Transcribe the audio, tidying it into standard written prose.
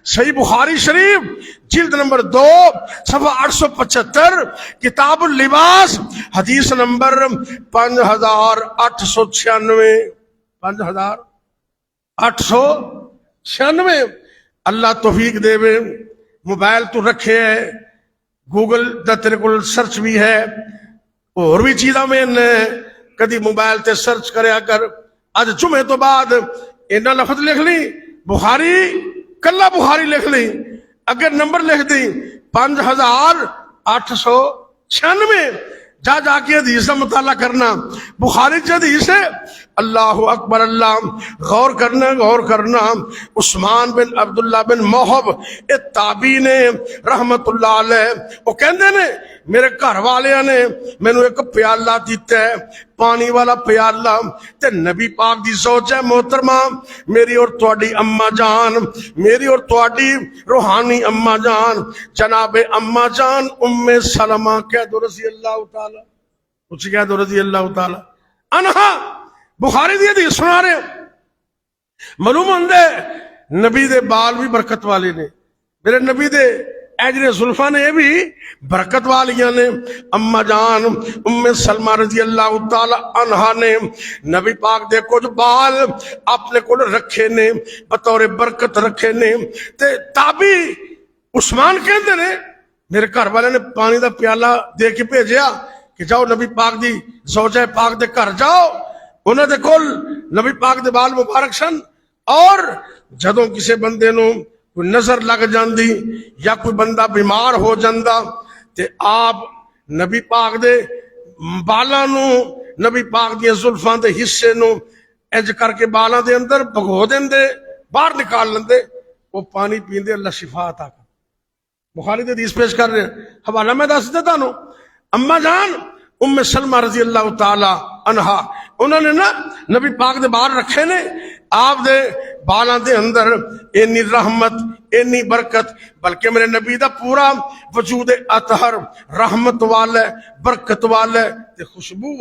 صحیح بخاری شریف جلد نمبر 2 صفحہ 875 کتاب اللباس حدیث نمبر 5896 5896 اللہ توفیق دے وے موبائل تو رکھے ہے گوگل دا تیرے کو سرچ بھی ہے اور بھی چیزاں میں کدی موبائل تے سرچ کریا کر آج جمعے تو بعد اینا لفظ لکھ لی بخاری کلا بخاری لکھ لی اگر نمبر لکھ دی 5896 جا کے حدیث کا مطالعہ کرنا بخاری کی حدیث ہے اللہ اکبر اللہ غور کرنا عثمان بن عبداللہ بن موہب تابعی نے رحمت اللہ علیہ وہ کہندے نے میرے گھر والے نے مینوں ایک پیالہ دیتا ہے پانی والا پیالہ تے نبی پاک دی زوج ہے محترمہ میری اور تواڈی اما جان میری اور تواڈی روحانی اما جان جناب اما جان ام سلمہ کہہ دو رضی اللہ تعالی کچھ کہہ دو رضی اللہ تعالی انہا بخاری دی حدیث سنا رہے معلوم ہوندے نبی دے بال بھی برکت والے نے میرے نبی دے اجر زلفا نے بھی برکت والیاں نے اما جان ام سلمہ رضی اللہ تعالی عنہا نے نبی پاک دے کچھ بال اپنے کو رکھے نے بطور برکت رکھے نے تے تابعی عثمان کہندے نے میرے گھر والے نے پانی دا پیالہ دے کے بھیجیا کہ جاؤ نبی پاک دی زوجہ پاک دے گھر جاؤ انہاں دے کول نبی پاک دے بال مبارک سن اور جدوں کسے بندے نو کوئی نظر لگ جاندی یا کوئی بندہ بیمار ہو جاندا تے آپ نبی پاک دے بالاں نو نبی پاک دی زلفاں دے حصے نو انج کر کے بالاں دے اندر بھگو دیندے باہر نکال لیندے وہ پانی پیندے اللہ شفا عطا کر بخاری دے حدیث پیش کر رہے ہیں حوالہ میں دس دیتا ہوں اما جان ام سلمہ رضی اللہ تعالی عنہا انہوں نے نا نبی پاک دے بال رکھے نے آپ دے بالاں دے اندر اینی رحمت اینی برکت بلکہ میرے نبی دا پورا وجود اطہر رحمت والے برکت والے تے خوشبو